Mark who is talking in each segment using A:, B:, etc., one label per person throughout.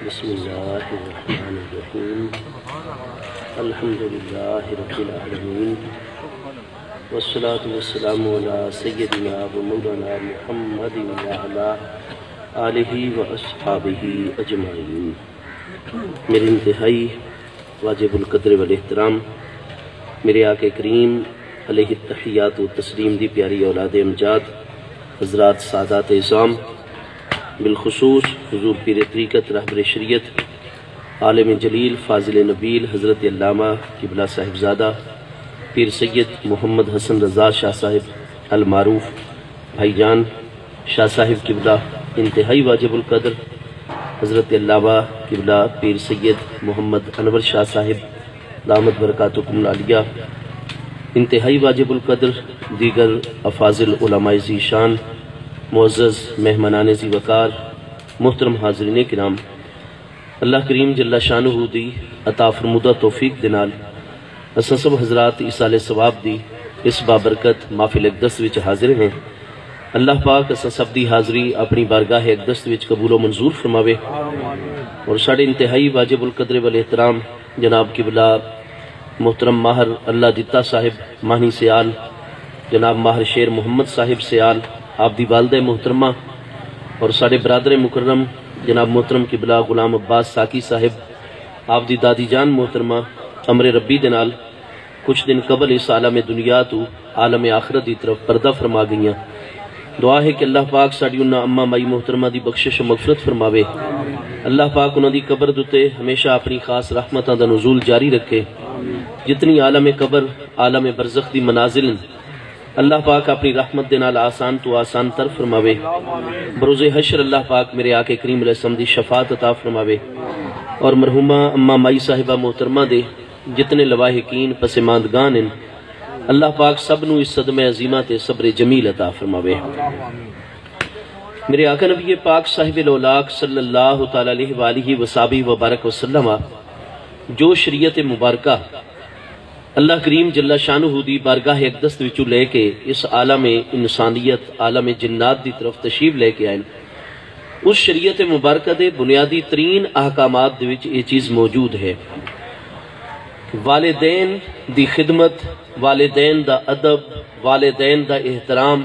A: بسم اللہ الرحمن الرحیم الحمدللہ رب العالمین والصلاة والسلام علی سیدنا و مولانا محمد وعلی آلہ و اصحابہ اجمعین۔ میرے انتہائی واجب القدر والاحترام میرے آقا کریم علیہ التحیات و تسلیم دی پیاری اولاد امجاد حضرات سادات اعظام، بالخصوص حضور پیر طریقت رہبر شریعت عالم جلیل فاضل نبیل حضرت علامہ قبلہ صاحبزادہ پیر سید محمد حسن رضا شاہ صاحب المعروف بھائی جان شاہ صاحب قبلہ انتہائی واجب القدر حضرت علامہ قبلہ پیر سید محمد انور شاہ صاحب دامت برکاتکم العالیہ، انتہائی واجب القدر دیگر افاضل علماء ذی شان، معزز مہمانان ذی وقار، محترم حاضرین کرام، اللہ کریم جل شانہ دی عطا فرمودہ توفیق دنال اساں سب حضرات ایصال ثواب دی اس بابرکت محفل اقدس وچ حاضر ہیں۔ اللہ پاک اساں سب دی حاضری اپنی بارگاہ اقدس وچ قبول و منظور فرماوے، اور ساڑے انتہائی واجب القدر والاحترام جناب قبلہ محترم ماہر اللہ دتا صاحب ماہنی سیال، جناب ماہر شیر محمد صاحب سیال، آپ دی والدہ محترمہ، اور ساڑے برادر مکرم جناب محترم قبلہ غلام عباس ساکی صاحب، آپ دی دادی جان محترمہ امر ربی دنال کچھ دن قبل اس عالم دنیا تو عالم آخرت دی طرف پردہ فرما گئیاں۔ دعا ہے کہ اللہ پاک ساڑی انہاں اماں مائی محترمہ دی بخشش و مغفرت فرماوے، اللہ پاک انہاں دی قبر دوتے ہمیشہ اپنی خاص رحمتاں دا نزول جاری رکھے، جتنی عالم قبر عالم برزخ دی منازل اللہ پاک اپنی رحمت دے نال آسان تو آسان تر فرماوے، بروز حشر اللہ پاک میرے آقا کریم علیہ السلام دی شفاعت عطا فرماوے، اور مرحومہ اماں مائی صاحبہ محترمہ دے جتنے لواحقین پسماندگان ہیں اللہ پاک سب نو اس صدمہ عظیمہ تے صبر جمیل عطا فرماوے۔ میرے آقا نبی پاک صاحب الاولاق صلی اللہ تعالیٰ علیہ وآلہ وصحبہ وبارک وسلم جو شریعت مبارکہ اللہ کریم جل شانہ دی بارگاہ اقدس وچو لے کے اس عالم انسانیت عالم جنات دی طرف تشریف لے کے آئے، اس شریعت مبارکہ دے بنیادی ترین احکامات دے وچ یہ چیز موجود ہے۔ والدین دی خدمت، والدین دا ادب، والدین دا احترام،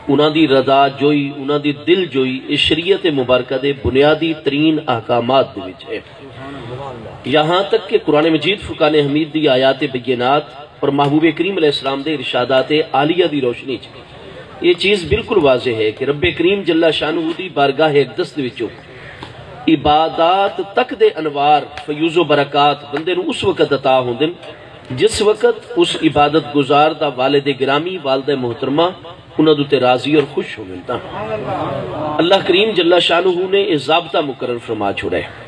A: انہاں دی رضا جوئی، انہاں دی دل جوئی اس شریعت مبارکہ دے بنیادی ترین احکامات دے وچ ہے۔ یہاں تک کہ قرآن مجید فرقان حمید دی آیات بینات اور محبوب کریم علیہ السلام دے ارشادات عالیہ دی روشنی یہ چیز بالکل واضح ہے کہ رب کریم جل شانہ دی بارگاہ اقدس دے وچوں عبادات تک دے انوار فیوز و برکات بندے نو اس وقت عطا ہوندن جس وقت اس عبادت گزار دا والد گرامی والدہ محترمہ انہاں دوتے راضی اور خوش ہو ملتا۔ اللہ کریم جل شانہ نے اس ضابطہ مقرر فرما چھوڑا ہے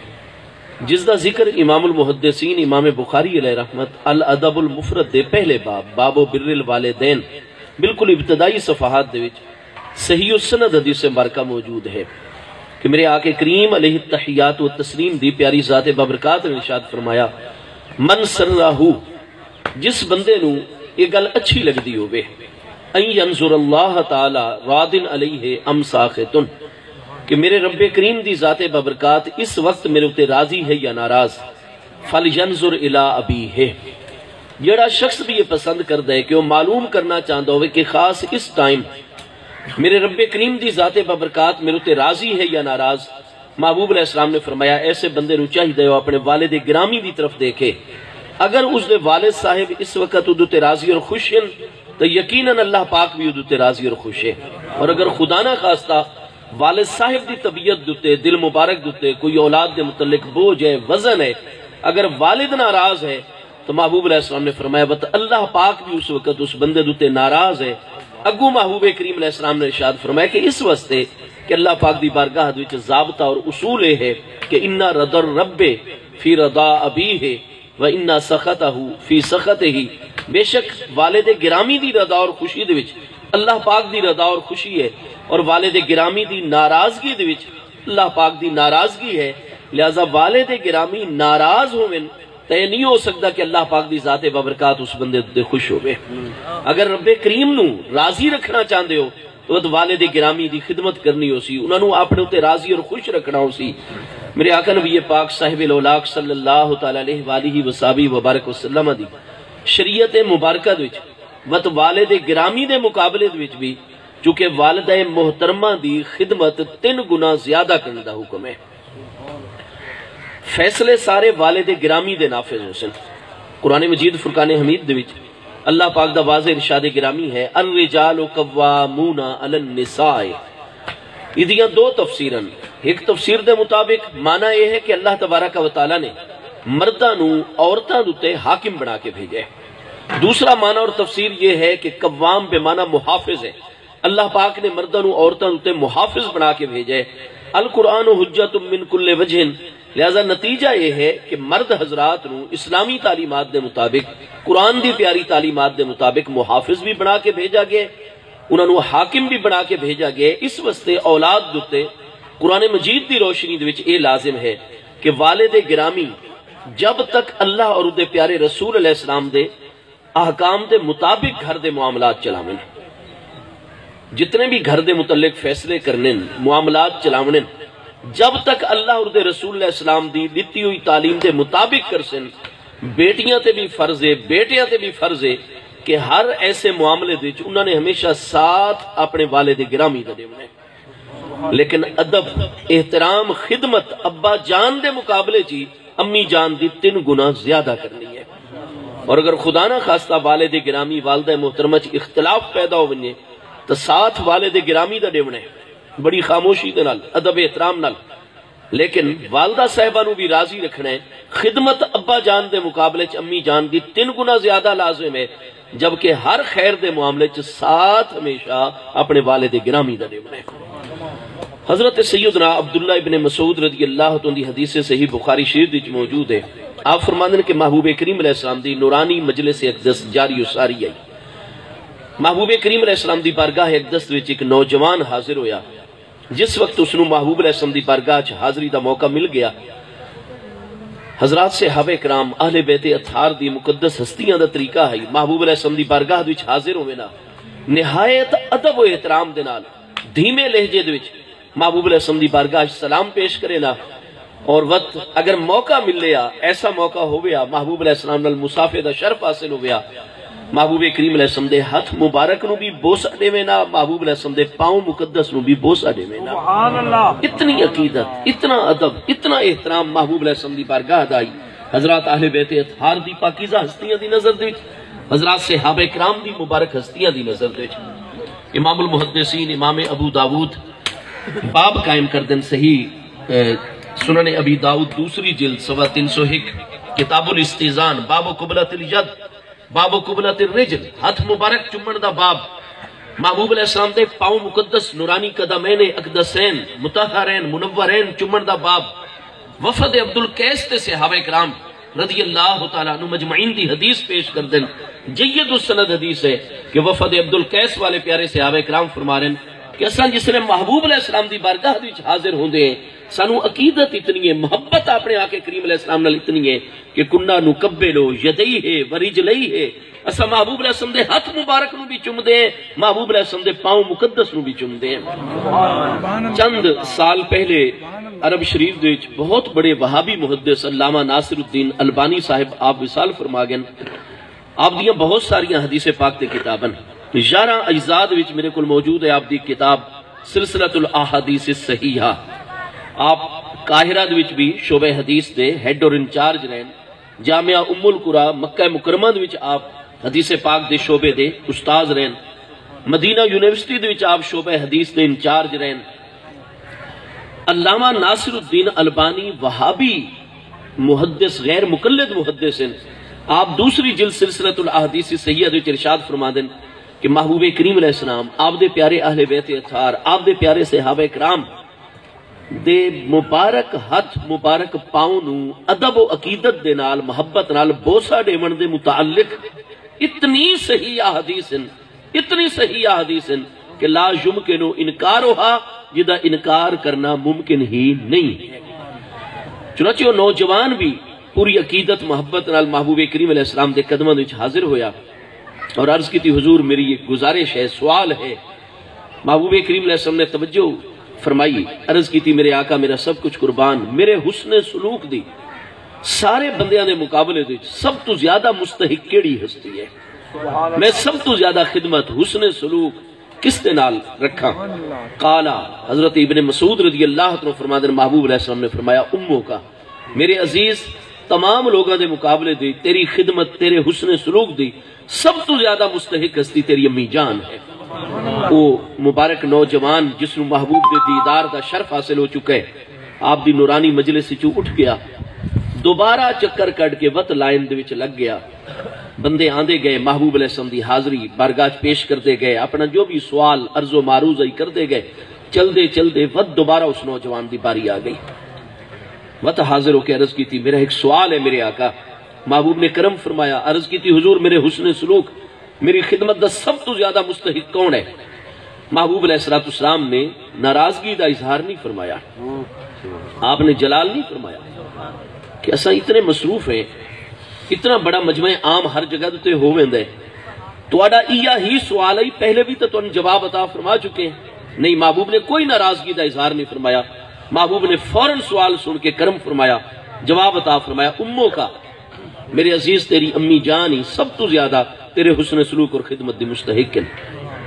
A: جس دا ذکر امام المحدثین امام بخاری علیہ رحمت الادب المفرد دے پہلے باب و بر الوالدین بالکل ابتدائی صفحات دے وچ صحیح السند حدیث مبارکہ موجود ہے کہ میرے آقا کریم علیہ التحیات و تسلیم دی پیاری ذات بابرکات نے ارشاد فرمایا، من سرہو جس بندے نو یہ گل اچھی لگ دی ہوئے، ان ینظر اللہ تعالی رادن علیہ ام ساختن، کہ میرے رب کریم دی ذات بابرکات اس وقت میرے اتے راضی ہے یا ناراض، فَلْيَنْظُرْ إِلَىٰ أَبِيهِ، جڑا شخص بھی یہ پسند کر دے کہ وہ معلوم کرنا چاہتا ہوئے کہ خاص اس ٹائم میرے رب کریم دی ذات بابرکات میرے اتے راضی ہے یا ناراض، محبوب علیہ السلام نے فرمایا ایسے بندے نو چاہیے وہ اپنے والد گرامی دی طرف دیکھے، اگر اس دے والد صاحب اس وقت ادو تے راضی اور خوش ہیں تو یقیناً اللہ پاک بھی ادو تے راضی اور خوش ہے، اور اگر خدا نہ خواستہ والد صاحب دی طبیعت دوتے دل مبارک دوتے کوئی اولاد دے متعلق بوجھ ہے وزن ہے، اگر والد ناراض ہے تو محبوب علیہ السلام نے فرمایا بت اللہ پاک بھی اس وقت اس بندے دوتے ناراض ہے۔ اگو محبوب کریم علیہ السلام نے ارشاد فرمایا کہ اس واسطے کہ اللہ پاک دی بارگاہ وچ ضابطہ اور اصول ہے کہ ان رضا الرب فی رضا ابیہ و ان سخطہ فی سخطہ، بے شک والد گرامی دی رضا اور خوشی دے وچ اللہ پاک دی رضا اور خوشی ہے، اور والد گرامی دی ناراضگی دے وچ اللہ پاک دی ناراضگی ہے، لہذا والد گرامی ناراض ہوئن تو یہ نہیں ہو سکتا کہ اللہ پاک دی ذات بابرکات اس بندے دے خوش ہوئے۔ اگر رب کریم نو راضی رکھنا چاہتے ہو تو والد گرامی دی خدمت کرنی ہو سی، انہوں نے اپنے اتے راضی اور خوش رکھنا ہو سی، میرے آقا نبی پاک صاحب الاولاق صلی اللہ تعالی علیہ وآلہ وصحبہ وبارک وسلم دی شریعت مبارکہ وچ وت والد گرامی دے مقابلے وچ بھی چونکہ والدہ محترمہ دی خدمت 3 گنا زیادہ کرنے دا حکم ہے. فیصلے سارے والد گرامی دے نافذ ہو سن. قرآن مجید فرقان حمید دے وچ اللہ پاک دا واضح ارشاد گرامی ہے الرجال قوامون علی النساء. ادیاں 2 تفسیراں. ایک تفسیر دے مطابق معنی یہ ہے کہ اللہ تبارک و تعالی نے مرداں نو عورتاں دے حاکم بنا کے بھیجا ہے. دوسرا معنی اور تفسیر یہ ہے کہ قوام بے معنی محافظ ہے. اللہ پاک نے مرداں نو عورتاں دے محافظ بنا کے بھیجا ہے. القرآن حجت من کل وجہ. لہذا نتیجہ یہ ہے کہ مرد حضرات نو اسلامی تعلیمات دے مطابق قرآن دی پیاری تعلیمات دے مطابق محافظ بھی بنا کے بھیجا گیا, انہاں نو حاکم بھی بنا کے بھیجا گیا. اس واسطے اولاد دے قرآن مجید دی روشنی دے وچ یہ لازم ہے کہ والد گرامی جب تک اللہ اور دے پیارے رسول علیہ السلام دے احکام دے مطابق گھر دے معاملات چلاویں, جتنے بھی گھر دے متعلق فیصلے کرنے معاملات چلاویں, جب تک اللہ اور دے رسول علیہ السلام دی دیتی ہوئی تعلیم دے مطابق کر سن. بیٹیاں تے بھی فرض ہے, بیٹیاں تے بھی فرض ہے کہ ہر ایسے معاملے دے انہوں نے ہمیشہ ساتھ اپنے والد گرامی دا دیونے. لیکن ادب, احترام, خدمت ابا جان دے مقابلے جی امی جان دی 3 گنا زیادہ کرنی ہے. اور اگر خدا نہ خواستہ والد گرامی والدہ محترمہ چ اختلاف پیدا ہو ونجے تو ساتھ والد گرامی دا دیونے بڑی خاموشی دے نال, ادب احترام نال. لیکن والدہ صاحبہ نو بھی راضی رکھنا ہے. خدمت ابا جان دے مقابلے چ امی جان دی 3 گنا زیادہ لازم ہے, جبکہ ہر خیر دے معاملے چ ساتھ ہمیشہ اپنے والد گرامی دا دیونے. حضرت سیدنا عبداللہ ابن مسعود رضی اللہ عنہ دی حدیث صحیح بخاری شریف وچ موجود ہے. آپ فرماندے ہیں کہ محبوب کریم علیہ السلام دی نورانی مجلس اقدس جاری و ساری آئی. محبوب کریم علیہ السلام دی بارگاہ اقدس وچ ایک نوجوان حاضر ہویا. جس وقت اس نو محبوب علیہ السلام دی بارگاہ چ حاضری دا موقع مل گیا, حضرات صحابہ کرام اہل بیت اطہار دی مقدس ہستیاں دا طریقہ ہے محبوب علیہ السلام دی بارگاہ وچ حاضر ہوے نا نہایت ادب و احترام دے نال دھیمے لہجے دے وچ محبوب علیہ السلام دی بارگاہ سلام پیش کرے نا. اور وقت اگر موقع مل لیا, ایسا موقع ہو گیا محبوب علیہ السلام نال مصافحے دا شرف حاصل ہو گیا, محبوب کریم علیہ السلام دے ہاتھ مبارک نو بھی بوسہ دے نا, محبوب علیہ السلام دے پاؤں مقدس نو بھی بوسہ دے نا. سبحان اللہ. اتنی عقیدت, اتنا ادب, اتنا احترام محبوب علیہ السلام دی بارگاہ دائی. حضرات اہل بیت اطہار دی پاکیزہ ہستیاں دی نظر دے, حضرات صحابہ کرام دی مبارک ہستیاں دی نظر دے. امام المحدثین امام ابو داود باب قائم کردن صحیح سنن ابی داؤد دوسری جلد صفحہ 301 کتاب الاستیزان باب قبلۃ الید باب قبلۃ الرجل ہاتھ مبارک چومن دا باب. محبوب علیہ السلام دے پاؤں مقدس نورانی قدمین اقدسین مطہرین منورین چومن دا باب. وفد عبد القیس تے صحابہ کرام رضی اللہ تعالیٰ عنہ مجمعین دی حدیث پیش کردن. جید السند حدیث ہے کہ وفد عبد القیس والے پیارے صحابہ کرام فرما رہے ہیں کہ اصلا جس نے محبوب علیہ السلام دی بارگاہ وچ حاضر ہوندے ہیں سانو عقیدت اتنی ہے, محبت اپنے آقا کریم علیہ السلام نال اتنی ہے کہ کنہ نقبلو یدیہ ورجلیہ, اسا محبوب علیہ السلام دے ہاتھ مبارک نو بھی چم دے, محبوب علیہ السلام دے پاؤں مقدس نو بھی چم دے. چند سال پہلے عرب شریف دے بہت بڑے وہابی محدث علامہ ناصر الدین البانی صاحب آپ وصال فرما گئے. آپ دیاں بہت ساریاں حدیث پاک تے کتاباں 11 اجزاد وچ میرے کول موجود ہے آپ دی کتاب سلسلۃ الاحادیث الصحیحہ. آپ قاہرہ دے وچ بھی شعبہ حدیث دے ہیڈ اور انچارج رہن. جامعہ ام القری مکہ مکرمہ دے وچ آپ حدیث پاک دے شعبے دے استاذ رہن. مدینہ یونیورسٹی دے وچ آپ شعبہ حدیث دے انچارج رہن. علامہ ناصر الدین البانی وہابی محدث غیر مقلد محدث ہیں. آپ دوسری جلد سلسلۃ الاحادیث الصحیحہ دے ارشاد فرما دیں کہ محبوب کریم علیہ السلام آپ دے پیارے اہل بیت اطہار آپ دے پیارے صحابہ کرام دے مبارک ہاتھ مبارک پاؤں نو ادب و عقیدت دے نال محبت نال بوسہ دیون دے متعلق اتنی صحیح احادیث ہیں, اتنی صحیح احادیث ہیں کہ لا یمکن انکار ہوہا, جدا انکار کرنا ممکن ہی نہیں. چنانچہ وہ نوجوان بھی پوری عقیدت محبت نال محبوب کریم علیہ السلام دے قدموں وچ حاضر ہویا اور عرض کی تھی حضور میری ایک گزارش ہے, سوال ہے. محبوب کریم علیہ السلام نے توجہ فرمائی عرض کی تھی میرے آقا میرا سب کچھ قربان میرے حسن سلوک دی سارے بندیاں دے مقابلے دے سب تو زیادہ مستحق کیڑی ہستی ہے میں سب تو زیادہ خدمت حسن سلوک کس دے نال رکھا قالا حضرت ابن مسعود رضی اللہ عنہ فرماتے ہیں محبوب علیہ السلام نے فرمایا امو کا میرے عزیز تمام لوگوں دے مقابلے دی تیری خدمت تیرے حسن سلوک دی سب تو زیادہ مستحق ہستی تیری امی جان ہے وہ مبارک نوجوان جس نو محبوب دے دیدار دا شرف حاصل ہو چکا ہے آپ دی نورانی مجلس چوں اٹھ گیا دوبارہ چکر کٹ کے وقت لائن دے وچ لگ گیا بندے آندے گئے محبوب علیہ السلام دی حاضری بارگاہ پیش کرتے گئے اپنا جو بھی سوال عرض و معروض کرتے گئے چلدے چلدے وقت دوبارہ اس نوجوان دی باری آ گئی وقت حاضر ہو کے عرض کی تھی میرا ایک سوال ہے میرے آقا محبوب نے کرم فرمایا عرض کی تھی حضور میرے حسن سلوک میری خدمت دا سب تو زیادہ مستحق کون ہے محبوب علیہ السلام نے ناراضگی دا اظہار نہیں فرمایا آپ نے جلال نہیں فرمایا کہ ایسا اتنے مصروف ہیں اتنا بڑا مجمع عام ہر جگہ تے ہو ویندے تواڈا ایہ ہی سوال ہے پہلے بھی تو تواڈے جواب عطا فرما چکے ہیں نہیں محبوب نے کوئی ناراضگی دا اظہار نہیں فرمایا محبوب نے فوراً سوال سن کے کرم فرمایا جواب عطا فرمایا امو کا میرے عزیز تیری امی جان ہی سب تو زیادہ تیرے حسن سلوک اور خدمت دی مستحق ہیں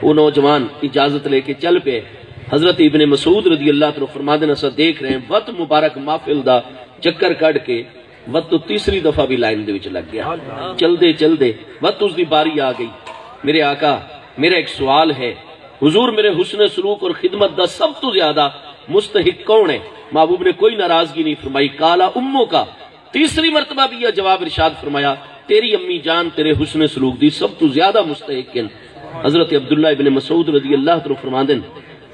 A: وہ نوجوان اجازت لے کے چل پے حضرت ابن مسعود رضی اللہ عنہ فرماتے ہیں دیکھ رہے ہیں وقت مبارک محفل دا چکر کٹ کے وقت تو تیسری دفعہ بھی لائن دے وچ لگ گیا چل دے وقت اس دی باری آ گئی میرے آقا میرا ایک سوال ہے حضور میرے حسن سلوک اور خدمت دا سب تو زیادہ مستحق کون ہے محبوب نے کوئی ناراضگی نہیں فرمائی کالا امو کا تیسری مرتبہ بھی یہ جواب ارشاد فرمایا تیری امی جان تیرے حسن سلوک دی سب تو زیادہ مستحق ہیں حضرت عبداللہ ابن مسعود رضی اللہ عنہ فرماندے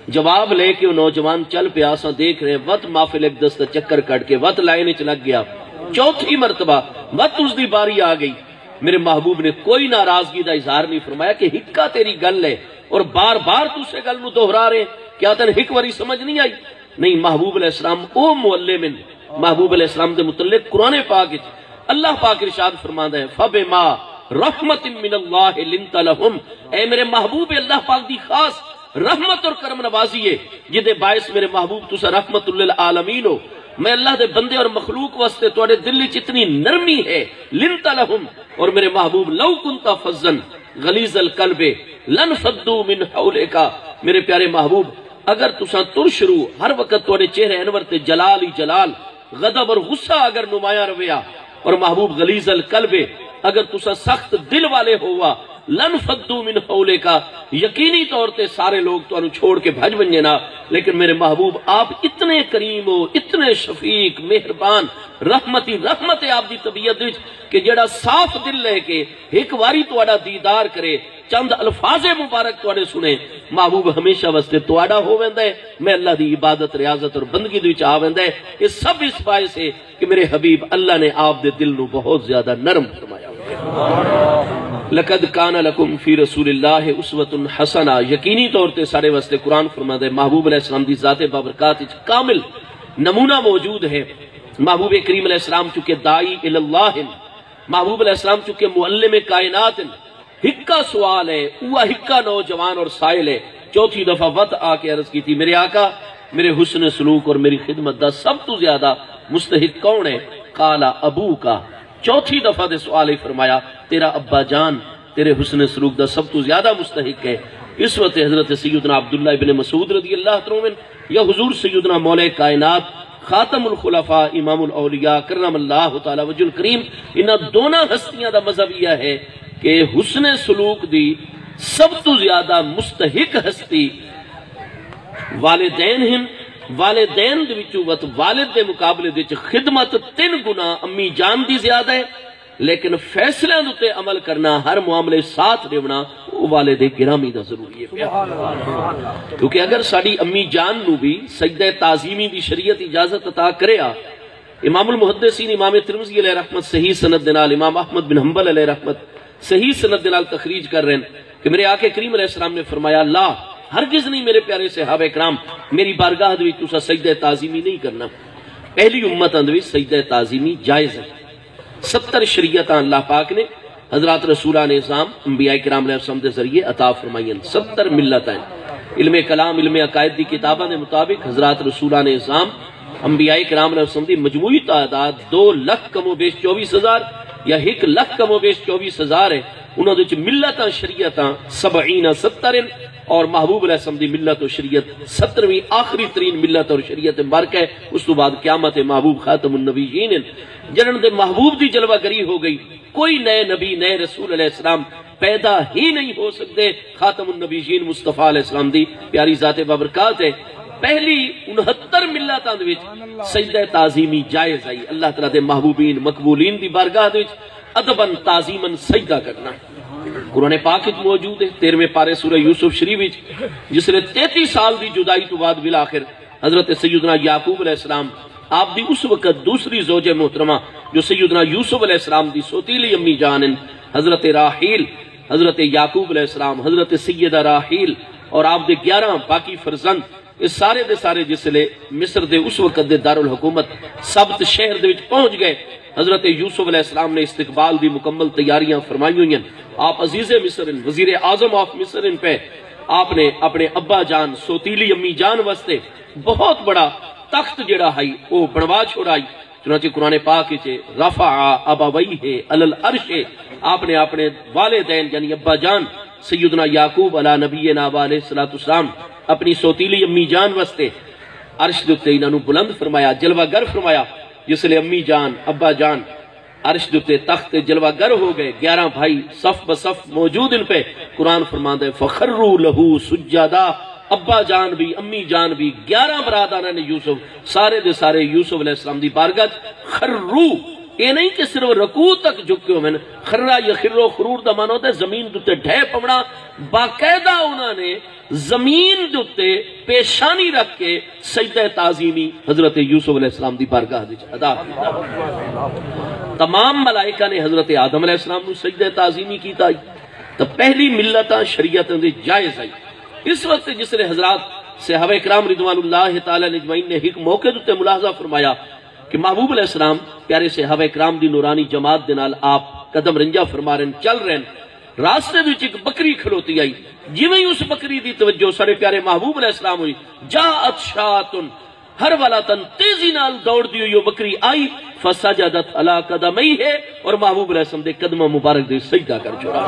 A: جواب لے کے وہ نوجوان چل پیا اساں دیکھ رہے وقت محفل ایک دست چکر کٹ کے وقت لائن وچ لگ گیا چوتھی مرتبہ وقت اس دی باری آ گئی میرے محبوب نے کوئی ناراضگی دا اظہار نہیں فرمایا کہ ہکا تیری گل ہے اور بار بار تو سے گل نو دہرا رہے کیا تن ہک واری سمجھ نہیں آئی نہیں محبوب علیہ السلام او معلم محبوب علیہ السلام دے متعلق قرآن پاک وچ اللہ پاک ارشاد فرماندا ہے فبما رحمت من اللہ لنت لہم اے میرے محبوب اللہ پاک دی خاص رحمت اور کرم نوازی ہے جدے باعث میرے محبوب تسا رحمت للعالمین ہو میں اللہ دے بندے اور مخلوق واسطے تواڈے دل وچ اتنی نرمی ہے لنت لہم اور میرے محبوب لو کنت فظا غلیظ القلب لن فضوا من حولک میرے پیارے محبوب اگر تسا تر شروع ہر وقت تواڈے چہرے انور تے جلال ہی جلال غضب اور غصہ اگر نمایاں رویا اور محبوب غلیظ القلب اگر تسا سخت دل والے ہوا لن فضوا من حولک یقینی طور تے سارے لوگ تانوں چھوڑ کے بھج ونجے نا لیکن میرے محبوب آپ اتنے کریم ہو اتنے شفیق مہربان رحمت ہے آپ دی طبیعت وچ کہ جڑا صاف دل لے کے ایک واری تواڈا دیدار کرے چند الفاظ مبارک تواڈے سنے محبوب ہمیشہ واسطے تواڈا ہو ویندا ہے میں اللہ دی عبادت ریاضت اور بندگی دے وچ آ ویندا ہے یہ سب اس باعث ہے کہ میرے حبیب اللہ نے آپ دے دل نو بہت زیادہ نرم فرمایا لقد کان لکم فی رسول اللہ اسوۃ حسنہ یقینی طور تے سارے واسطے قرآن فرماتا ہے محبوب علیہ السلام دی ذات بابرکات وچ کامل نمونہ موجود ہے محبوب کریم علیہ السلام چونکہ دائی اللہ محبوب علیہ السلام چونکہ معلم کائنات ہکا سوال ہے وہ ہکا نوجوان اور سائل ہے چوتھی دفعہ وقت آ کے عرض کی تھی میرے آقا میرے حسن سلوک اور میری خدمت دا سب تو زیادہ مستحق کون ہے قالا ابو کا چوتھی دفعہ دے سوال ہی فرمایا تیرا ابا جان تیرے حسن سلوک دا سب تو زیادہ مستحق ہے اس وقت حضرت سیدنا عبداللہ ابن مسعود رضی اللہ عنہ یا حضور سیدنا مولا کائنات خاتم الخلفاء امام الاولیاء کرم اللہ تعالی وجہ الکریم انہاں دونوں ہستیاں دا مذہب یہ ہے کہ حسن سلوک دی سب تو زیادہ مستحق ہستی والدین ہیں والدین دے وچوں وت والد دے مقابلے وچ خدمت 3 گنا امی جان دی زیادہ ہے لیکن فیصلے تے عمل کرنا ہر معاملے ساتھ دیونا والد گرامی دا ضروری ہے کیونکہ اگر ساڈی امی جان نو بھی سجدہ تعظیمی دی شریعت اجازت عطا کریا امام المحدثین امام ترمذی علیہ رحمت صحیح سند دے نال امام احمد بن حنبل علیہ رحمت صحیح سند دے نال تخریج کر رہے ہیں کہ میرے آقا کریم علیہ السلام نے فرمایا لا ہرگز نہیں میرے پیارے صحابہ کرام میری بارگاہ دے وچ تساں سجدہ تعظیمی نہیں کرنا پہلی امتاں دے وچ سجدہ تعظیمی جائز ہے 70 شریعتاں اللہ پاک نے حضرات رسولہ نے اسلام انبیاء کرام علیہ السلام دے ذریعے عطا فرمائیں 70 ملتیں علم کلام علم عقائد دی کتاباں دے مطابق حضرات رسولہ نے اسلام انبیاء کرام علیہ السلام دی مجموعی تعداد 2 لاکھ کم و بیش 24,000 یا 1 لاکھ کم و بیش 24,000 ہے انہوں نے ملتاں شریعتاں 70 اور محبوب علیہ السلام دی ملت و شریعت 17ویں آخری ترین ملت اور شریعت مبارک ہے اس تو بعد قیامت محبوب خاتم النبیین جنہوں دے محبوب دی جلوہ گری ہو گئی کوئی نئے نبی نئے رسول علیہ السلام پیدا ہی نہیں ہو سکتے خاتم النبیین مصطفیٰ علیہ السلام دی پیاری ذات بابرکات ہے پہلی 69 ملتاں دے وچ سجدہ تعظیمی جائز آئی اللہ تعالیٰ دے محبوبین مقبولین دی بارگاہ دے وچ ادباً تعظیماً سجدہ کرنا قرآن پاک وچ موجود ہے 13ویں پارے سورہ یوسف شریف وچ جس نے 33 سال دی جدائی تو بعد بالآخر حضرت سیدنا یعقوب علیہ السلام آپ دی اس وقت دوسری زوج محترمہ جو سیدنا یوسف علیہ السلام دی سوتیلی امی جان حضرت راحیل حضرت یعقوب علیہ السلام حضرت سیدہ راحیل اور آپ دے 11 باقی فرزند اس سارے دے سارے جسلے مصر دے اس وقت دے دارالحکومت سبت شہر دے وچ پہنچ گئے حضرت یوسف علیہ السلام نے استقبال دی مکمل تیاریاں فرمائی ہوئی ہیں آپ عزیز مصر وزیر اعظم آف مصر پہ آپ نے اپنے ابا جان سوتیلی امی جان واسطے بہت بڑا تخت جڑا ہے وہ بنوا چھوڑائی چنانچہ قرآن پاک چے رفع ابویہ علی العرش آپ نے اپنے والدین یعنی ابا جان سیدنا یعقوب علی نبینا علیہ السلام اپنی سوتیلی امی جان واسطے عرش دے انہاں نو بلند فرمایا جلوہ گر فرمایا جس لئے امی جان ابا جان عرش دے تخت جلوہ گر ہو گئے 11 بھائی صف بصف موجود ان پہ قرآن فرماندہ ہے فخروا لہو سجدہ ابا جان بھی امی جان بھی 11 برادران نے یوسف سارے دے سارے یوسف علیہ السلام دی بارگاہ خرو یہ نہیں کہ صرف رکوع تک جھکے ہو میں نے خرہ یا خرو خرور دا معنی ہوتا ہے زمین دوتے ڈھے پمڑا باقاعدہ انہوں نے زمین دوتے پیشانی رکھ کے سجدہ تعظیمی حضرت یوسف علیہ السلام دی بارگاہ دی ادا کی تمام ملائکہ نے حضرت آدم علیہ السلام نے سجدہ تعظیمی کی تائی تو پہلی ملتاں شریعتاں دی جائز آئی اس وقت جس نے حضرات صحابہ اکرام رضوان اللہ تعالی اجمعین نے ایک موقع دوتے ملاحظہ فرمایا کہ محبوب علیہ السلام پیارے صحابہ اکرام دی نورانی جماعت دے نال آپ قدم رنجا فرما رہے ہیں چل رہے ہیں راستے وچ ایک بکری کھلوتی آئی جویں اس بکری دی توجہ سارے پیارے محبوب علیہ السلام ہوئی جاءت شاتن ہر والا تن تیزی نال دوڑ دی ہوئی بکری آئی فسجدت علی قدمی ہے اور محبوب علیہ السلام دے قدم مبارک دے سجدہ کر چھوڑا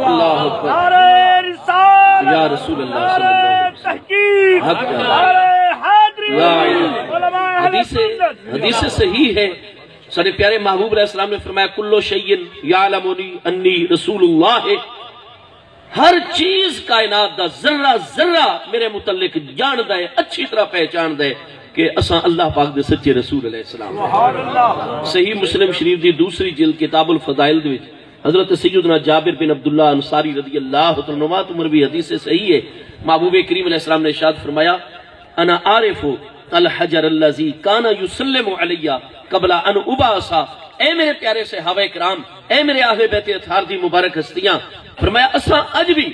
A: اللہ اکبر یا رسول اللہ صلی اللہ علیہ وسلم حدیث صحیح ہے سارے پیارے محبوب علیہ السلام نے فرمایا کلو شیئن یعلمنی انی رسول اللہ ہے ہر چیز کائنات دا ذرہ ذرہ میرے متعلق جان دے اچھی طرح پہچان دے کہ اساں اللہ پاک دے سچے رسول علیہ السلام صحیح مسلم شریف دی دوسری جلد کتاب الفضائل دے حضرت سیدنا جابر بن عبداللہ انصاری رضی اللہ عنہ تمروی حدیث صحیح ہے محبوب کریم علیہ السلام نے ارشاد فرمایا انا عارف الحجر الذی کان یسلم علی قبل ان ابعثا اے میرے پیارے صحابہ کرام اے میرے اہل بیت اطہار دی مبارک ہستیاں فرمایا اساں اج بھی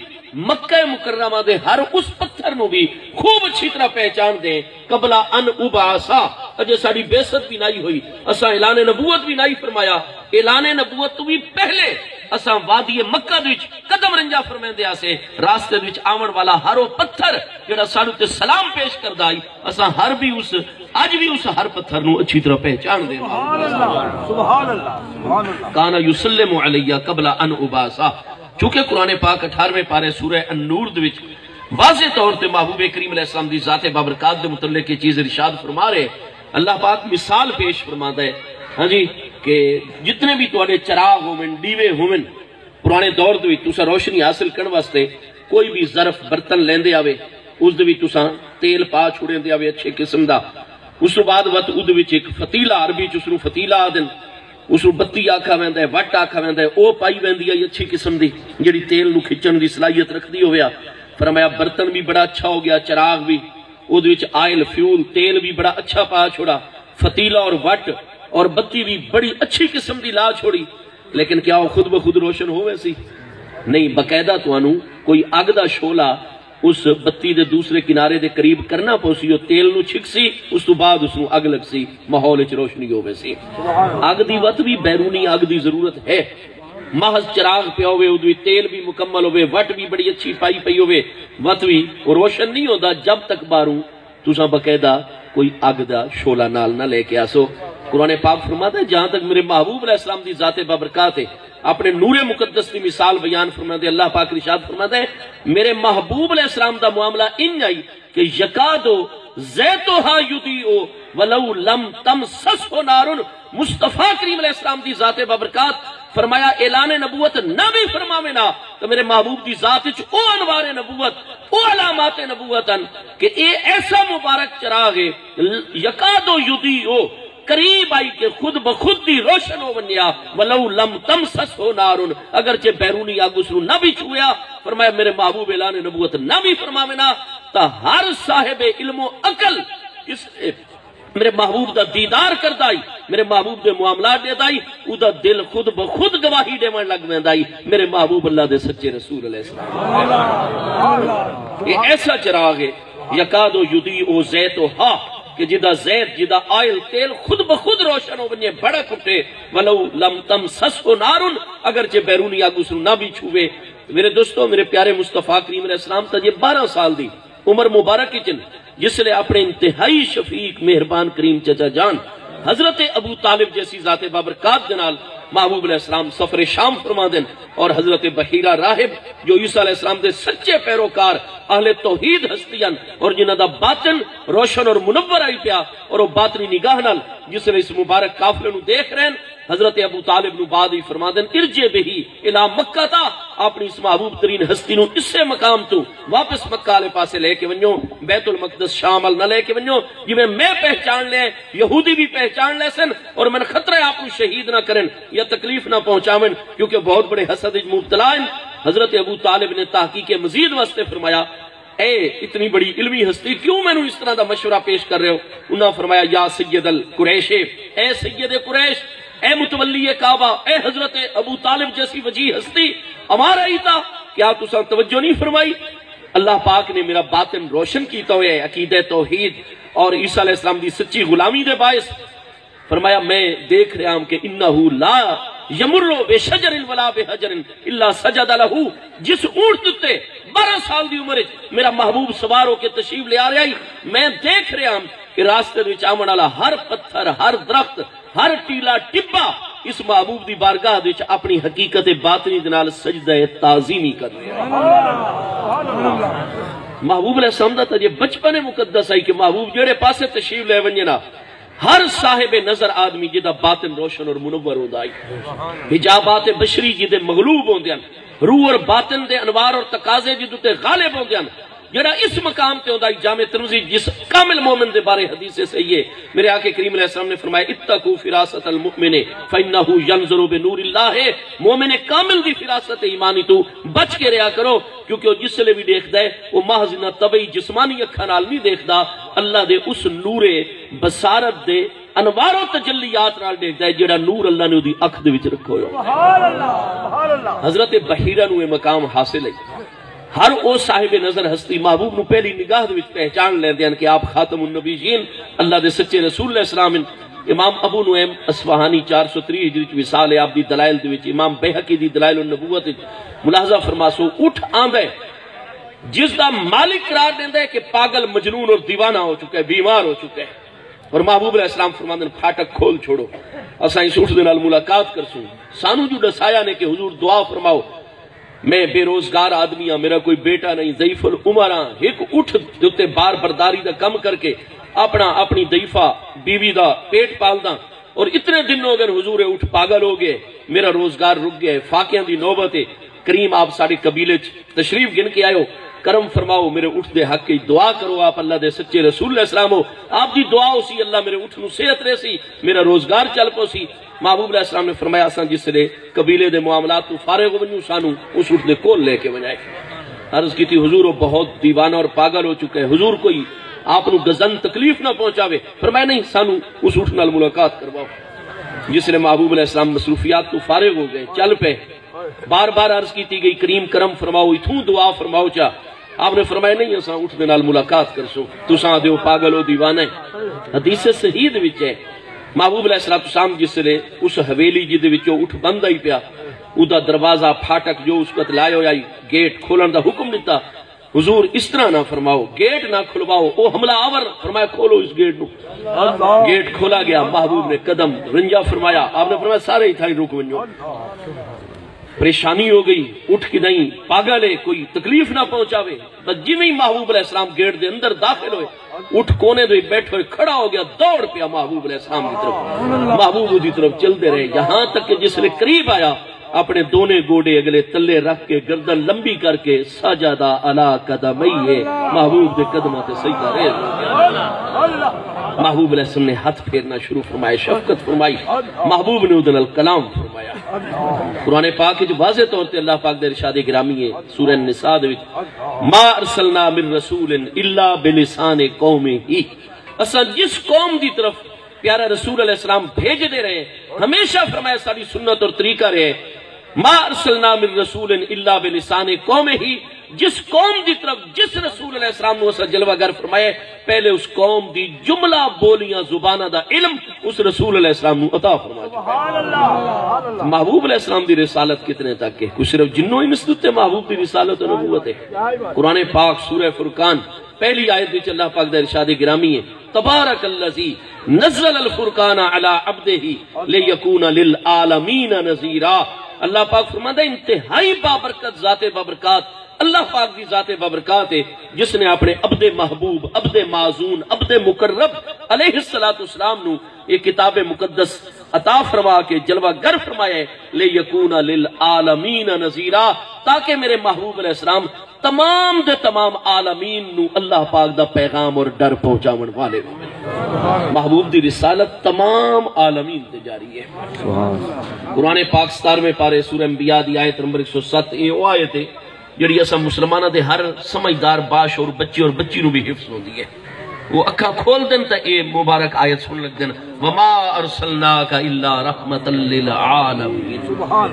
A: مکہ مکرمہ دے ہر اس پتھر نو بھی خوب اچھی طرح پہچان دیں قبل ان ابعثا اجے ساڑی بیست بھی نہیں ہوئی اساں اعلان نبوت بھی نہیں فرمایا اعلان نبوت تو بھی پہلے اساں وادی مکہ دے وچ قدم رنجا فرمیندے آسے راستے وچ آون والا ہر وہ پتھر جڑا سانو تے سلام پیش کردا ائی اساں ہر بھی اس اج بھی اس ہر پتھر نو اچھی طرح پہچان دے سبحان اللہ سبحان اللہ کان یسلم علی قبل ان ابعثا چونکہ قرآن پاک 18ویں پارے سورہ النور دے وچ واضح طور تے محبوب کریم علیہ السلام دی ذات بابرکات دے متعلق کی چیز ارشاد فرما رہے اللہ پاک مثال پیش فرماتا ہے ہاں جی کہ جتنے بھی تواڈے چراغ ہومن دیوے ہومن پرانے دور دے وچ تساں روشنی حاصل کرن واسطے کوئی بھی ظرف برتن لیندے آوے اس دے وچ تساں تیل پا چھوڑیندے آوے اچھے قسم دا اس تو بعد وقت اود وچ ایک فتیلہ عربی چ اس نو فتیلہ آدن اس بتی آکھا ویندا ہے وٹ آکھا ویندا ہے او پائی ویندی ہے اچھی قسم دی جڑی تیل نو کھچن دی صلاحیت رکھدی ہویا فرمایا برتن بھی بڑا اچھا ہو گیا چراغ بھی اود وچ آئل فیول تیل بھی بڑا اچھا پا چھوڑا فتیلہ اور وٹ اور بتی بھی بڑی اچھی قسم دی لا چھوڑی لیکن کیا وہ خود بخود روشن ہوئے سی نہیں باقاعدہ توانو کوئی اگ دا شولا اس بتی دے دوسرے کنارے دے قریب کرنا پوسی او تیل نو چھک سی اس تو بعد اس نو اگ لگ سی ماحول وچ روشنی ہوے سی اگ دی وت بھی بیرونی اگ دی ضرورت ہے محض چراغ پہ ہوئے ادوی تیل بھی مکمل ہوئے وٹ بھی بڑی اچھی پائی پئی ہوئے وت بھی روشن نہیں ہوتا جب تک باروں تساں باقاعدہ کوئی اگ دا شعلہ نال نہ لے کے آسو قرآن پاک فرماتا ہے جہاں تک میرے محبوب علیہ السلام دی ذات بابرکات ہے اپنے نور مقدس کی مثال بیان فرماتے اللہ پاک ارشاد فرماتا ہے میرے محبوب علیہ السلام دا معاملہ ان آئی کہ یکادو زیتوہا یدیئو ولو لم تمسسہو نارن مصطفیٰ کریم علیہ السلام دی ذات بابرکات فرمایا اعلان نبوت نہ بھی فرماوینا تو میرے محبوب دی ذات او انوار نبوت او علامات نبوتن کہ اے ایسا مبارک چراغ ہے یکادو یدیئو قریب آئی کہ خود بخود دی روشن ہو بنیا ولو لم تمسس ہو نارن اگرچہ بیرونی آگ اس نہ بھی چھویا فرمایا میرے محبوب اعلان نبوت نہ بھی فرماوینا تا ہر صاحب علم و عقل اس میرے محبوب دا دیدار کردائی میرے محبوب دے معاملات دے دائی او دا دل خود بخود گواہی دے من لگ میں دائی میرے محبوب اللہ دے سچے رسول علیہ السلام یہ ایسا چراغ ہے یکادو یدیئو زیتوہا کہ جدا زیت جدا آئل تیل خود بخود روشن ہو بنیے بڑا کٹے ولو لم تمسسہو نارن اگرچہ بیرونی آگ اس نہ بھی چھوے میرے دوستو میرے پیارے مصطفیٰ کریم علیہ السلام تا یہ 12 سال دی عمر مبارک کی چن جس لئے اپنے انتہائی شفیق مہربان کریم چچا جان حضرت ابو طالب جیسی ذات بابرکات جنال محبوب علیہ السلام سفر شام فرما دن اور حضرت بحیرہ راہب جو عیسیٰ علیہ السلام دے سچے پیروکار اہل توحید ہستیان اور جنہ دا باطن روشن اور منور آئی پیا اور وہ باطنی نگاہ نال جس نے اس مبارک قافلے نو دیکھ رہے ہیں حضرت ابو طالب نو بعد ہی فرما دن ارجے بہی الہ مکہ تا اپنی اس محبوب ترین ہستی نو اس سے مقام تو واپس مکہ والے پاسے لے کے ونجو بیت المقدس شامل نہ لے کے ونجو جی میں پہچان لے یہودی بھی پہچان لے سن اور من خطرہ آپ کو شہید نہ کرن یا تکلیف نہ پہنچاون کیونکہ بہت بڑے حسد مبتلا ہیں حضرت ابو طالب نے تحقیق مزید واسطے فرمایا اے اتنی بڑی علمی ہستی کیوں میں نے اس طرح دا مشورہ پیش کر رہے ہو انہوں نے فرمایا یا سید القریش اے سید قریش اے متولی کعبہ اے حضرت ابو طالب جیسی وجیہ ہستی ہمارا ہی تھا کیا تساں توجہ نہیں فرمائی اللہ پاک نے میرا باطن روشن کیتا ہوئے عقیدہ توحید اور عیسیٰ علیہ السلام دی سچی غلامی دے باعث فرمایا میں دیکھ رہا ہوں کہ انہو لا یمرو بے شجر ولا بے حجر اللہ سجد لہو جس اونٹ تے 12 سال دی عمر میرا محبوب سوار ہو کے تشریف لے آ رہا ہے میں دیکھ رہا ہوں کہ راستے وچ آمن والا ہر پتھر ہر درخت ہر ٹیلا ٹبا اس محبوب دی بارگاہ وچ اپنی حقیقت باطنی دے نال سجدہ تعظیمی کر رہا محبوب علیہ السلام دا یہ بچپن مقدس ہے کہ محبوب جڑے پاسے تشریف لے ونجے نا ہر صاحب نظر آدمی جدہ باطن روشن اور منور ہو دائی حجابات بشری جدے مغلوب ہوں دیاں روح اور باطن دے انوار اور تقاضے جدو تے غالب ہوں دیاں جڑا اس مقام تے ہوندائی جامع ترمذی جس کامل مومن دے بارے حدیث سے یہ میرے آقا کریم علیہ السلام نے فرمایا اتقوا فراست المؤمن فانه ينظر بنور اللہ مومن کامل دی فراست ایمانی تو بچ کے رہا کرو کیونکہ وہ جس لے بھی دیکھدا ہے وہ محض نہ طبعی جسمانی اکھاں نال نہیں دیکھدا اللہ دے اس نور بصارت دے انوار و تجلیات نال دیکھدا ہے جڑا نور اللہ نے دی اکھ دے وچ رکھو سبحان اللہ حضرت بحیرہ نو مقام حاصل ہے ہر او صاحب نظر ہستی محبوب نو پہلی نگاہ دے وچ پہچان لے دیاں کہ آپ خاتم النبیین اللہ دے سچے رسول علیہ السلام امام ابو نعیم اصفہانی 430 ہجری وچ وصال ہے آپ دی دلائل دے وچ امام بیہقی دی دلائل النبوت ملاحظہ فرماسو اٹھ آندا ہے جس دا مالک قرار دیندا ہے کہ پاگل مجنون اور دیوانہ ہو چکا ہے بیمار ہو چکا ہے اور محبوب علیہ السلام فرماندے پھاٹک کھول چھوڑو اساں اس اٹھ دے نال ملاقات کرسوں سانو جو دسایا نے کہ حضور دعا فرماؤ میں بے روزگار آدمی ہاں میرا کوئی بیٹا نہیں ضعیف العمر ہاں ایک اٹھ دوتے بار برداری دا کم کر کے اپنی ضعیفہ بیوی دا پیٹ پال دا اور اتنے دن اگر حضور اٹھ پاگل ہو گئے میرا روزگار رک گیا ہے فاقیاں دی نوبت ہے کریم آپ ساڑے قبیلے تشریف گن کے آئے ہو کرم فرماؤ میرے اٹھ دے حق کی دعا کرو آپ اللہ دے سچے رسول علیہ السلام ہو آپ دی دعا ہو سی اللہ میرے اٹھ نو صحت رہے سی میرا روزگار چل پو سی محبوب علیہ السلام نے فرمایا اساں جس نے قبیلے دے معاملات تو فارغ ہو ونجو سانو اس اٹھ دے کول لے کے ونجائے عرض کی تھی حضور بہت دیوانہ اور پاگل ہو چکے ہیں حضور کوئی آپ نو گزن تکلیف نہ پہنچاوے فرمایا نہیں سانو اس اٹھ نال ملاقات کرواؤ جس نے محبوب علیہ السلام مصروفیات تو فارغ ہو گئے چل پہ بار بار عرض کی تھی گئی کریم کرم فرماؤ اتھوں دعا فرماؤ چا آپ نے فرمایا نہیں اساں اٹھ دے نال ملاقات کرسو تساں دیو پاگل ہو دیوانے. حدیث صحیح دے وچ ہے محبوب علیہ السلام جس نے اس حویلی جی دے وچوں اٹھ بندہ ہی پیا ادا دروازہ پھاٹک جو اس کو لائے ہوئی گیٹ کھولن دا حکم دیتا. حضور اس طرح نہ فرماؤ گیٹ نہ کھلواؤ او حملہ آور فرمایا کھولو اس گیٹ نو. گیٹ کھولا گیا محبوب نے قدم رنجا فرمایا آپ نے فرمایا سارے ہی تھائی رک ونجو. پریشانی ہو گئی اٹھ کے نہیں پاگل ہے کوئی تکلیف نہ پہنچاوے. بس جی میں محبوب علیہ السلام گیٹ دے اندر داخل ہوئے اٹھ کونے دے بیٹھ ہوئے کھڑا ہو گیا دوڑ پیا محبوب علیہ السلام کی طرف. محبوب دی طرف چلتے رہے یہاں تک کہ جس نے قریب آیا اپنے دونے گوڑے اگلے تلے رکھ کے گردن لمبی کر کے سجدہ علی قدمیہ محبوب دے قدمہ تے سجدہ ریز ہو گیا. محبوب علیہ السلام نے ہاتھ پھیرنا شروع فرمایا شفقت فرمائی. محبوب نے ادن الکلام فرمایا. قرآن پاک جو واضح طور تے اللہ پاک دے ارشاد گرامی ہے سورہ النساء دے ما ارسلنا من رسول الا بلسان قومہ. اساں جس قوم دی طرف پیارا رسول علیہ السلام بھیج دے رہے ہمیشہ فرمایا ساری سنت اور طریقہ رہے ما ارسلنا من رسول الا بلسان قومہ. جس قوم دی طرف جس رسول علیہ السلام نے اسا جلوہ گر فرمائے پہلے اس قوم دی جملہ بولیاں زبانہ دا علم اس رسول علیہ السلام نے عطا فرمایا. محبوب علیہ السلام دی رسالت کتنے تک ہے؟ کوئی صرف جنوں ہی نسبت محبوب دی رسالت و نبوت ہے. قرآن پاک سورہ فرقان پہلی آیت وچ اللہ پاک دا ارشاد گرامی ہے تبارک الذی نزل الفرقان علی عبدہ لیکون للعالمین نذیرا. اللہ پاک فرماتا ہے انتہائی بابرکت ذات بابرکات اللہ پاک دی ذات بابرکات ہے جس نے اپنے عبد محبوب عبد معزون عبد مقرب علیہ السلام نو یہ کتاب مقدس عطا فرما کے جلوہ گر فرمایا ہے لیکون للعالمین نذیرا تاکہ میرے محبوب علیہ السلام تمام دے تمام عالمین نو اللہ پاک دا پیغام اور ڈر پہنچاون والے ہوں. محبوب دی رسالت تمام عالمین تے جاری ہے. قرآن پاک 17ویں پارے سورہ انبیاء دی آیت نمبر 107 یہ وہ آیت ہے جڑی اساں مسلمانہ دے ہر سمجھدار باش اور بچی نو بھی حفظ ہوندی ہے. وہ اکھا کھول دن تا اے مبارک آیت سن لگ دن وما ارسلناک الا رحمتا للعالمین.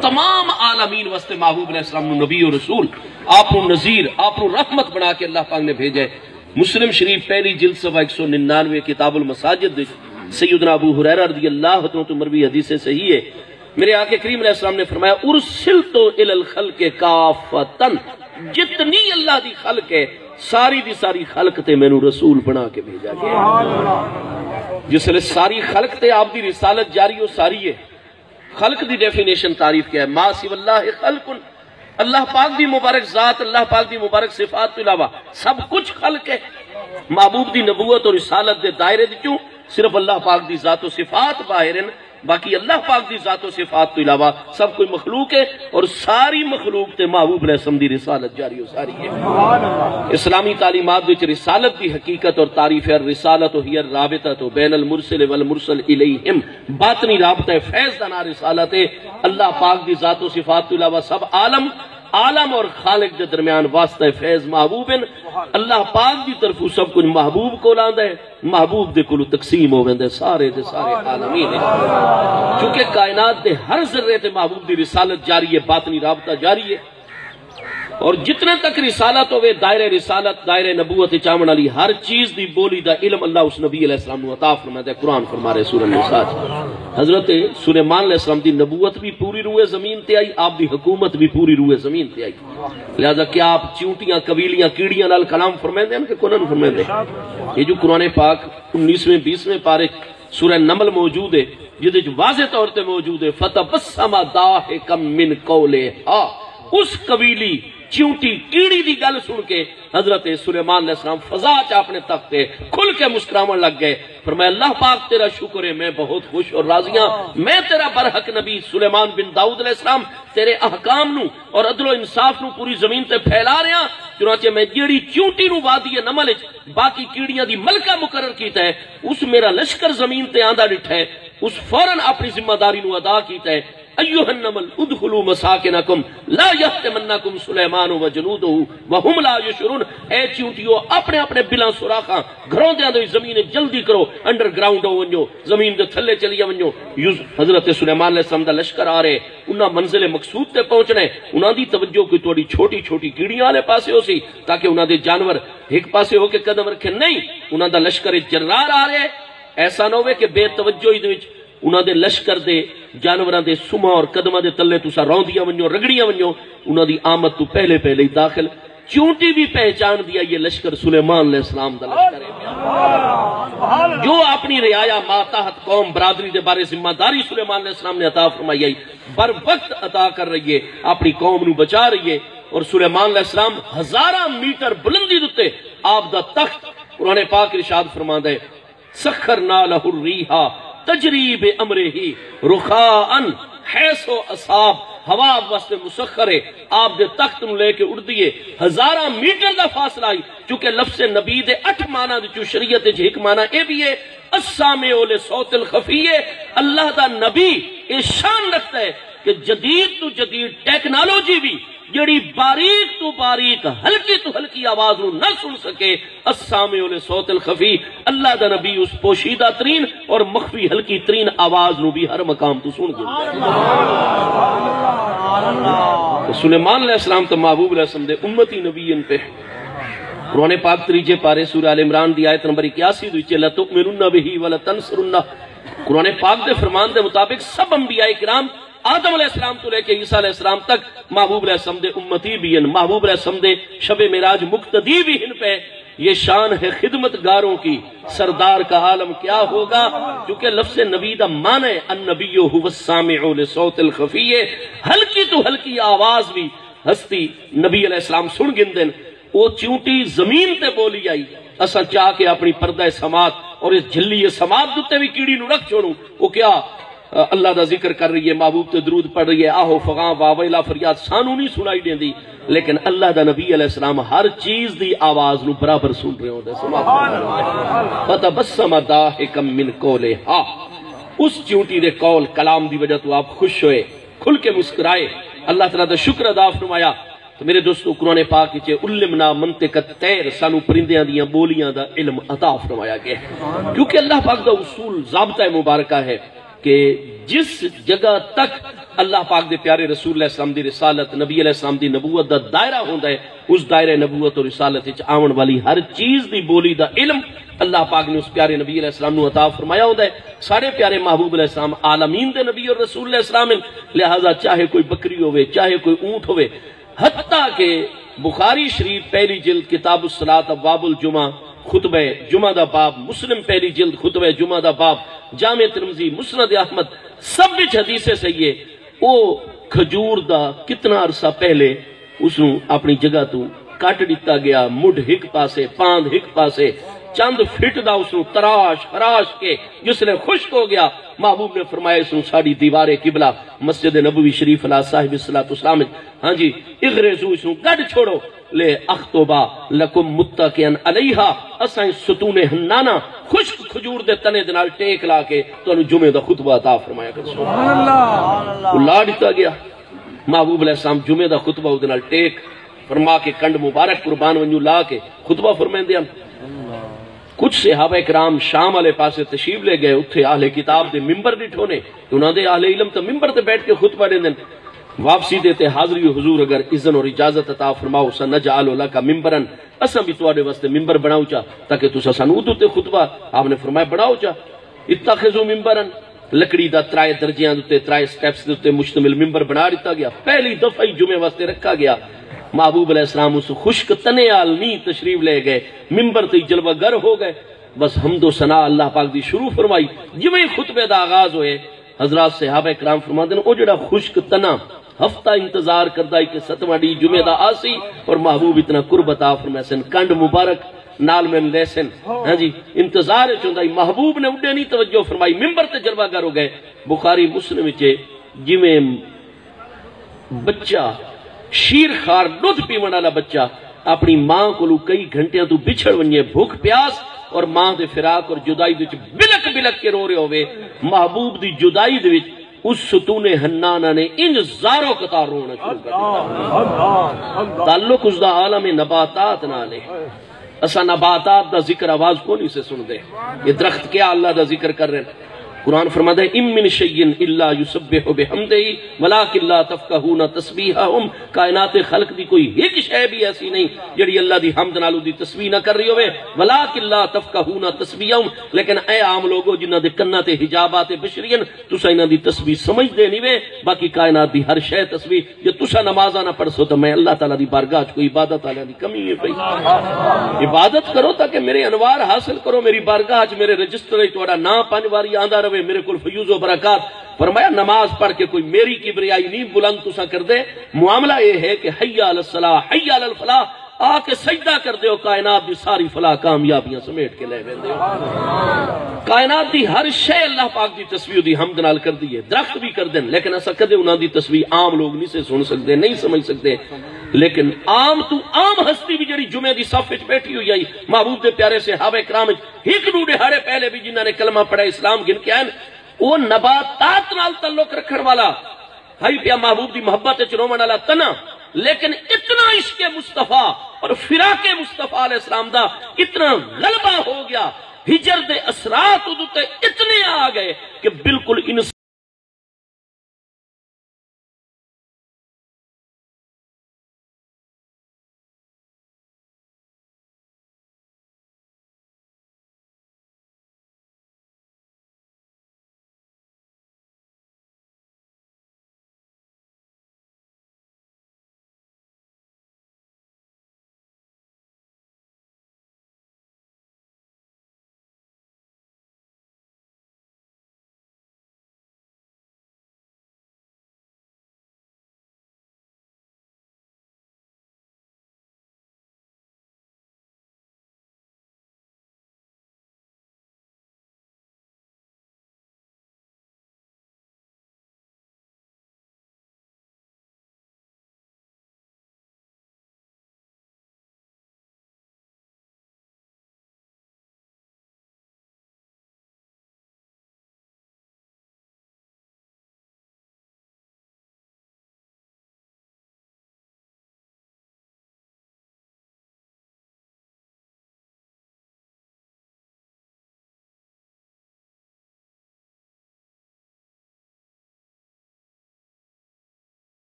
A: تمام عالمین واسطے محبوب علیہ السلام نبی و رسول آپ نذیر آپ رحمت بنا کے اللہ پاک نے بھیجے. مسلم شریف پہلی جلد صفحہ 199 کتاب المساجد سیدنا ابو ہریرہ رضی اللہ عنہ مروی حدیث صحیح ہے میرے آقا کریم علیہ السلام نے فرمایا ارسلت الی الخلق کافتا. جتنی اللہ دی خلق ہے ساری دی ساری خلق تے میں نو رسول بنا کے بھیجا گیا. جس لئے ساری خلق تے آپ دی رسالت جاری ہو ساری ہے. خلق دی ڈیفینیشن تعریف کیا ہے ما سوی اللہ خلق اللہ پاک دی مبارک ذات اللہ پاک دی مبارک صفات تو علاوہ سب کچھ خلق ہے. محبوب دی نبوت اور رسالت دے دائرے دی کیوں صرف اللہ پاک دی ذات و صفات باہر ہیں باقی اللہ پاک دی ذات و صفات تو علاوہ سب کوئی مخلوق ہے اور ساری مخلوق تے محبوب علیہ السلام دی رسالت جاری و ساری ہے. اسلامی تعلیمات وچ رسالت دی حقیقت اور تعریف ہے الرسالۃ ہی الرابطۃ بین المرسل والمرسل الیہم. باطنی رابطہ فیض دا نام رسالت ہے. اللہ پاک دی ذات و صفات تو علاوہ سب عالم اور خالق دے درمیان واسطہ فیض محبوب ہیں. اللہ پاک دی طرف سب کچھ محبوب کو لاندہ ہے محبوب دے کلو تقسیم ہو گئے سارے دے سارے عالمین ہیں. چونکہ کائنات دے ہر ذرے تے محبوب دی رسالت جاری ہے باطنی رابطہ جاری ہے اور جتنے تک رسالت ہوئے دائرے رسالت دائرے نبوت چامن علی ہر چیز دی بولی دا علم اللہ اس نبی علیہ السلام نے عطا فرمایا. قرآن فرما رہے سورہ النساء حضرت سلیمان علیہ السلام دی نبوت بھی پوری روئے زمین تے آئی آپ دی حکومت بھی پوری روئے زمین تے آئی. لہذا کیا آپ چیونٹیاں قبیلیاں کیڑیاں نال کلام فرمائیں دیں کہ کونن فرمائیں دیں. یہ جو قرآن پاک 19ویں 20ویں پارے سورہ نمل موجود ہے جدے جو واضح طور تے موجود ہے فتبسم ضاحکا من قولھا. اس قبیلی چیونٹی کیڑی دی گل سن کے حضرت سلیمان علیہ السلام فضا چ اپنے تخت تے کھل کے مسکراون لگ گئے. فرمایا اللہ پاک تیرا شکر ہے میں بہت خوش اور راضی ہوں میں تیرا برحق نبی سلیمان بن داؤد علیہ السلام تیرے احکام نو اور عدل و انصاف نو پوری زمین تے پھیلا رہا. چنانچہ میں جیڑی چیونٹی نو وادی نمل وچ باقی کیڑیاں دی ملکہ مقرر کیتا ہے اس میرا لشکر زمین تے آندا ڈٹھا ہے اس فوراً اپنی ذمہ داری نو ادا کیتا ہے. ایھا النمل ادخلوا مساکنکم لا یحطمنکم سلیمان وجنودہ وہم لا یشعرون، اے چیونٹیو اپنے اپنے بلاں سوراخاں گھروں دیاں دے زمین جلدی کرو، انڈر گراؤنڈ ہو ونجو، زمین دے تھلے چلی ونجو۔ حضرت سلیمان علیہ السلام دا لشکر آ رہے، انہاں منزل مقصود تے پہنچنے، انہاں دی توجہ کوئی تھوڑی چھوٹی چھوٹی کیڑیاں والے پاسے ہو سی تاکہ انہاں دے جانور ایک پاسے ہو کے قدم رکھے، نہیں، انہاں دا لشکر جرار آ رہے، ایسا نہ ہوئے کہ بے توجہی دے وچ انہاں دے لشکر دے جانوراں دے سما اور قدماں دے تلے تساں روندیاں ونجو، رگڑیاں ونجو، انہاں دی آمد تو پہلے پہلے ہی داخل۔ چونٹی بھی پہچان دیا یہ لشکر سلیمان علیہ السلام دا لشکر ہے، جو اپنی رعایا ماتحت قوم برادری دے بارے ذمہ داری سلیمان علیہ السلام نے عطا فرمائی ہے، بر وقت عطا کر رہی ہے، اپنی قوم نو بچا رہی ہے۔ اور سلیمان علیہ السلام 1000 میٹر بلندی دتے آپ دا تخت، قرآن پاک ارشاد فرماندا ہے سخرنا لہ الریح تجری بامرہ رخاء حیث اصاب، ہوا واسطے مسخر ہے، آپ دے تخت نو لے کے اڑ دیے 1000 میٹر دا فاصلہ آئی، چونکہ لفظ نبی دے 8 معنی دے چو شریعت وچ ایک معنی اے بھی ہے السامع لصوت الخفی، اللہ دا نبی اے شان رکھتا ہے کہ جدید تو جدید ٹیکنالوجی بھی جڑی باریک تو باریک ہلکی تو ہلکی آواز نو نہ سن سکے، السامع لصوت الخفی، اللہ دا نبی اس پوشیدہ ترین اور مخفی ہلکی ترین آواز نو بھی ہر مقام تو سن گئے۔ سلیمان علیہ السلام تو محبوب علیہ السلام دے امتی نبی ان پہ قرآن پاک 3 پارے سورہ آل عمران دی آیت نمبر 81 وچ لَتُؤْمِنُنَّ بِهِ وَلَتَنْصُرُنَّ، قرآن پاک دے فرمان دے مطابق سب انبیاء کرام آدم علیہ السلام تو لے کے عیسیٰ علیہ السلام تک محبوب علیہ السلام دے امتی بھی ہیں، محبوب علیہ السلام دے شب معراج مقتدی بھی ہیں پہ۔ یہ شان ہے خدمت گاروں کی، سردار کا عالم کیا ہوگا، کیونکہ لفظ نبی دا معنی ہے النبی هو السامع لصوت الخفی، ہلکی تو ہلکی آواز بھی ہستی نبی علیہ السلام سن گندن۔ وہ چونٹی زمین تے بولی آئی، اسا چاہ کے اپنی پردہ سماعت اور اس جھلی سماعت دوتے بھی کیڑی نو رکھ چھوڑوں، وہ کیا اللہ دا ذکر کر رہی ہے، محبوب تے درود پڑھ رہی ہے، آہو فغاں واویلا فریاد سانو نہیں سنائی دیں دی، لیکن اللہ دا نبی علیہ السلام ہر چیز دی آواز نو برابر سن رہے ہوتے۔ فَتَبَسَّمَ ضَاحِكًا مِّن قَوْلِهَا، اس چونٹی دے قول کلام دی وجہ تو آپ خوش ہوئے، کھل کے مسکرائے، اللہ تعالیٰ دا شکر ادا فرمایا۔ تو میرے دوستو قرآن پاک چے علمنا منطق الطیر، سانو پرندیاں دیاں بولیاں دا علم عطا فرمایا گیا، کیونکہ اللہ پاک دا اصول ضابطہ مبارکہ ہے کہ جس جگہ تک اللہ پاک دے پیارے رسول اللہ السلام دی رسالت، نبی علیہ السلام دی نبوت دا دائرہ ہوندہ ہے، اس دائرہ نبوت اور رسالت وچ آون والی ہر چیز دی بولی دا علم اللہ پاک نے اس پیارے نبی علیہ السلام نے عطا فرمایا ہوندہ ہے۔ سارے پیارے محبوب علیہ السلام عالمین دے نبی اور رسول علیہ السلام، لہذا چاہے کوئی بکری ہوئے، چاہے کوئی اونٹ ہوئے، حتیٰ کہ بخاری شریف پہلی جلد کتاب الصلاۃ ابواب الجمعہ خطبہ جمعہ دا باب، مسلم پہلی جلد خطبہ جمعہ دا باب، جامع ترمذی، مسند احمد، سب وچ حدیث صحیح ہے۔ او کھجور دا کتنا عرصہ پہلے اس نو اپنی جگہ تو کٹ دیتا گیا، مڈ ہک پاسے، پاند ہک پاسے، چند فٹ دا اس نو تراش خراش کے جس نے خشک ہو گیا، محبوب نے فرمایا اس نو ساڑی دیوار قبلہ مسجد نبوی شریف علیہ صاحب السلام، ہاں جی اغرزو اس نو گڑ چھوڑو، لے اختوبا لکم متقین علیہا، اسائیں ستون ہنانا خشک کھجور دے تنے دنال ٹیک لا کے تو انہوں جمعہ دا خطبہ عطا فرمایا کر سبحان اللہ، وہ لا دیتا گیا محبوب علیہ السلام جمعہ دا خطبہ دنال ٹیک فرما کے کنڈ مبارک قربان ونجو لا کے خطبہ فرمائیں دیا۔ کچھ صحابہ اکرام شام والے پاسے تشریف لے گئے، اتھے اہل کتاب دے ممبر نٹھونے، انہوں نے اہل علم تو ممبر تے بیٹھ کے خطبہ دے دیں، واپسی دیتے حاضری حضور اگر اذن اور اجازت عطا فرماؤ سنجعل لک ممبرن، اساں بھی تواڈے واسطے ممبر بناؤ چا تاکہ تساں سانو تے خطبہ، آپ نے فرمایا بناؤ چا، اتخذوا ممبرن، لکڑی دا 3 درجیاں تے 3 سٹیپس تے مشتمل ممبر بنا دیتا گیا، پہلی دفعہ جمعے واسطے رکھا گیا۔ محبوب علیہ السلام اس خشک تنے آل نہیں تشریف لے گئے، ممبر تے جلوہ گر ہو گئے، بس حمد و ثنا اللہ پاک دی شروع فرمائی۔ جویں خطبے دا آغاز ہوئے، حضرات صحابہ کرام فرماتے ہیں او جڑا خشک تنا ہفتہ انتظار کردائی کہ 7واں ڈی جمعہ دا آسی اور محبوب اتنا قرب عطا فرمائے سن، کنڈ مبارک نال میں لے سن، ہاں جی انتظار چوندائی، محبوب نے اڈے نہیں توجہ فرمائی، ممبر تے جلوہ گر ہو گئے۔ بخاری مسلم وچے جویں بچہ شیر خار دودھ پیون والا بچہ اپنی ماں کو کئی گھنٹیاں تو بچھڑ ونجے، بھوک پیاس اور ماں دے فراق اور جدائی دے وچ بلک بلک کے رو رہے ہوئے، محبوب دی جدائی دے وچ اس ستون حنانہ نے ان زاروں قطار رونا شروع کر دیا. تعلق اس دا عالم نباتات نالے اسا نباتات دا ذکر آواز کو نہیں سے سن دے. یہ درخت کیا اللہ دا ذکر کر رہے ہیں. قرآن فرماتا ہے ام من شیئن الا یسبح بحمدہ ولکن لا تفقہون تسبیحہم. کائنات خلق دی کوئی ایک شے بھی ایسی نہیں جڑی اللہ دی حمد نالو دی تسبیح نہ کر رہی ہوئے. ولکن لا تفقہون تسبیحہم. لیکن اے عام لوگو جنہ دے کناں تے حجابات بشرین تسا انہاں دی تسبیح سمجھ دے نہیں وے. باقی کائنات دی ہر شے تسبیح. جے تسا نمازاں نہ پڑھ سو تو میں اللہ تعالیٰ دی بارگاہ وچ کوئی عبادت والیاں دی کمی ہے پئی. عبادت کرو تاکہ میرے انوار حاصل کرو. میری بارگاہ وچ میرے رجسٹر وچ تہاڈا نام 5 واری آندا رہے میرے کل فیوز و برکات. فرمایا نماز پڑھ کے کوئی میری کبریائی نہیں بلند تسا کر دے. معاملہ یہ ہے کہ حی علی الصلاح حی علی الفلاح آ کے سجدہ کر دے. کائنات دی ساری فلاح کامیابیاں سمیٹ کے لے ویندے. کائنات دی ہر شے اللہ پاک دی تسبیح دی حمد نال کر دی ہے. درخت بھی کر دیں لیکن اسا کدے انہاں دی تسبیح عام لوگ نہیں سے سن سکتے نہیں سمجھ سکتے. لیکن عام ہستی بھی جڑی جمعے دی صف وچ بیٹھی ہوئی آئی محبوب دے پیارے صحابہ کرام ایک دو دہاڑے پہلے بھی جنہاں نے کلمہ پڑھا اسلام گن کے آئے وہ نباتات نال تعلق رکھن والا ہائی پیا محبوب دی محبت وچ رومن والا تنا. لیکن اتنا عشق مصطفیٰ اور فراق مصطفیٰ علیہ السلام دا اتنا غلبہ ہو گیا. ہجر دے اثرات ادھتے اتنے آ گئے کہ بالکل